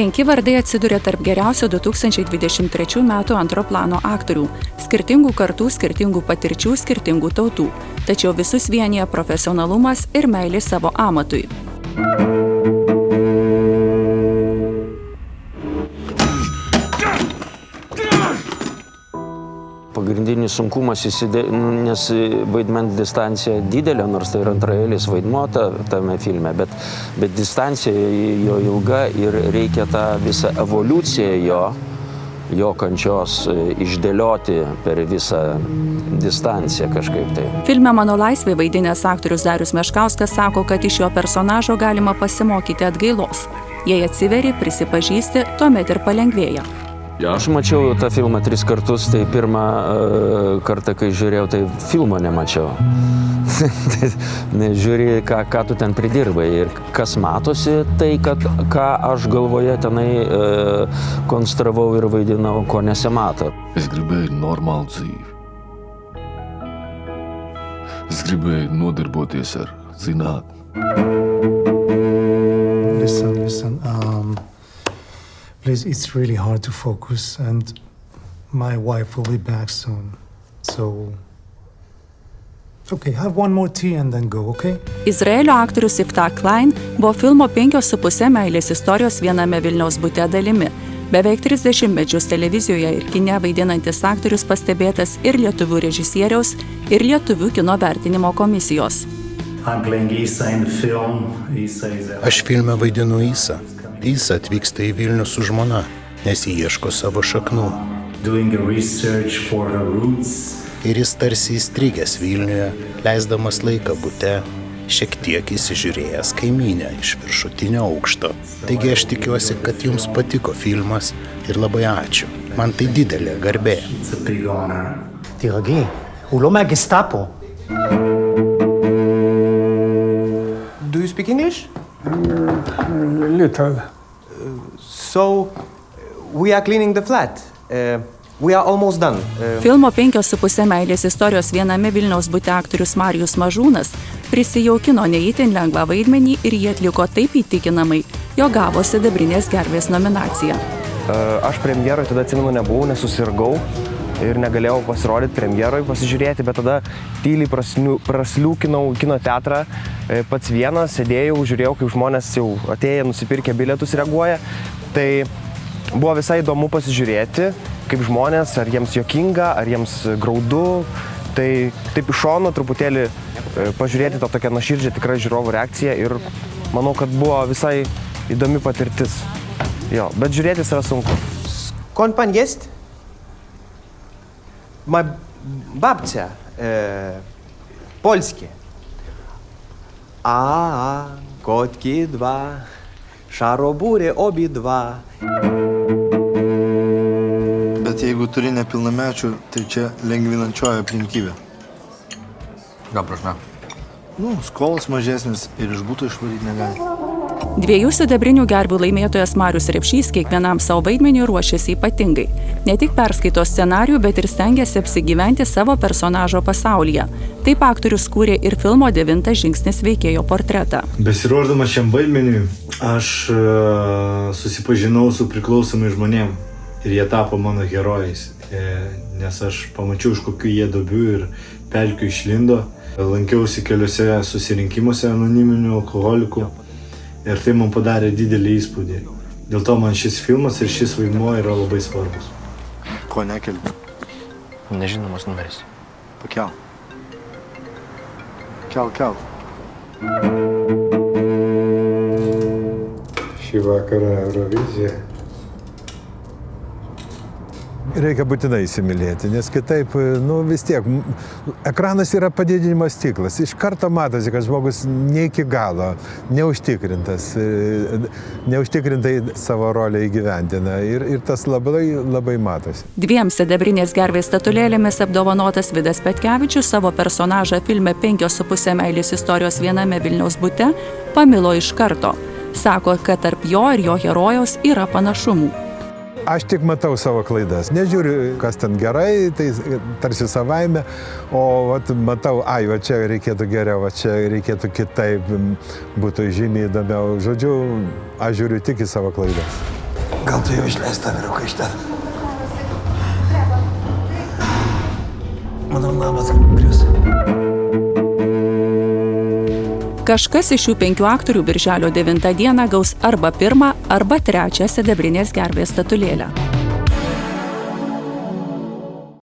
5 vardai atsiduria tarp geriausių 2023 metų antro plano aktorių. Skirtingų kartų, skirtingų patirčių, skirtingų tautų. Tačiau visus vienija profesionalumas ir meilė savo amatui. Pagrindinis sunkumas, nes vaidmens distancija didelė, nors tai yra antraeilis vaidmuo tame filme, bet distancija jo ilga ir reikia tą visą evoliuciją jo kančios išdėlioti per visą distanciją kažkaip tai. Filme Mano laisvė vaidinęs aktorius Darius Meškauskas sako, kad iš jo personažo galima pasimokyti atgailos. Jei atsiveri, prisipažįsti, tuomet ir palengvėja. Aš mačiau tą filmą 3 kartus, tai pirmą kartą, kai žiūrėjau, tai filmo nemačiau. Žiūri, ką tu ten pridirbai ir kas matosi, tai ką aš galvoje tenai konstravau ir vaidinau, ko nesimato. Es gribēju normālu dzīvi. Es gribēju nodarboties ar zinātni. Listen. Please, it's really hard to focus, and my wife will be back soon. So, okay, have one more tea and then go, okay? Izraelio aktorius Iftach Klein buvo filmo 5,5 meilės istorijos viename Vilniaus bute dalimi. Beveik 30 mečius televizijoje ir kine vaidinantis aktorius pastebėtas ir lietuvių režisieriaus, ir lietuvių kino vertinimo komisijos. Aš filme vaidinu Isą. Isa atvyksta į Vilnių su žmona, nes jį ieško savo šaknų. Ir jis tarsi įstrigęs Vilniuje, leisdamas laiką bute, šiek tiek įsižiūrėjęs kaimynę iš viršutinio aukšto. Taigi aš tikiuosi, kad jums patiko filmas ir labai ačiū. Man tai didelė garbė. תירגעי, הוא לא מהגסטאפו. Do you speak English? Little. So, we are cleaning the flat. We are almost done. Filmo 5,5 meilės istorijos viename Vilniaus bute aktorius Marijus Mažūnas prisijaukino neįtin lengvą vaidmenį ir jį atliko taip įtikinamai, jo gavo sidabrinės gervės nominaciją. Aš premjeroj tada atsimenu nebuvau, nes susirgau ir negalėjau pasirodyti premjeroj, pasižiūrėti, bet tada tyliai prasliūkinau kino teatrą, pats vienas, sėdėjau, žiūrėjau, kaip žmonės jau atėję, nusipirkę bilietus reaguoja. Tai buvo visai įdomu pasižiūrėti, kaip žmonės, ar jiems juokinga, ar jiems graudu. Tai taip iš šono truputėlį pažiūrėti tą tokią nuoširdžią tikrą žiūrovų reakciją ir manau, kad buvo visai įdomi patirtis. Jo, bet žiūrėtis yra sunku. Skąd pan jest? Ma babcia polskie. Kotki 2, šaroburė obidva. Bet jeigu turi nepilnamečių, tai čia lengvinančioji aplinkybė. Ką prašme? Skolos mažesnis ir iš buto išvaryti negali. 2 sidabrinių gervių laimėtojas Marius Repšys kiekvienam savo vaidmeniui ruošiasi ypatingai. Ne tik perskaito scenarijų, bet ir stengiasi apsigyventi savo personažo pasaulyje. Taip aktorius kūrė ir filmo 9 žingsnis veikėjo portretą. Besiruošdamas šiam vaidmeniui, aš susipažinau su priklausomai žmonėm ir jie tapo mano herojais, nes aš pamačiau, iš kokių jie duobių ir pelkių išlindo. Lankiausi keliose susirinkimuose anoniminių alkoholikų. Ir tai man padarė didelį įspūdį. Dėl to man šis filmas ir šis vaidmuo yra labai svarbus. Ko nekeli? Nežinomas numeris. Pakel. Kel. Šį vakarą Eurovizija. Reikia būtinai įsimylėti, nes kitaip, vis tiek, ekranas yra padidinimo stiklas. Iš karto matosi, kad žmogus ne iki galo, neužtikrintai savo rolę įgyvendina ir tas labai matosi. 2 sidabrinės gervės statulėlėmis apdovanotas Vidas Petkevičius savo personažą filme 5,5 meilės istorijos viename Vilniaus bute pamilo iš karto. Sako, kad tarp jo ir jo herojaus yra panašumų. Aš tik matau savo klaidas. Nežiūriu, kas ten gerai, tai tarsi savaime, o matau, va čia reikėtų geriau, va čia reikėtų kitaip, būtų žymiai įdomiau. Žodžiu, aš žiūriu tik į savo klaidas. Gal tu jau išleista vyruką iš ten? Mano namas grius. Kažkas iš šių 5 aktorių birželio 9 dieną gaus arba 1, arba 3 sidabrinės gervės statulėlę.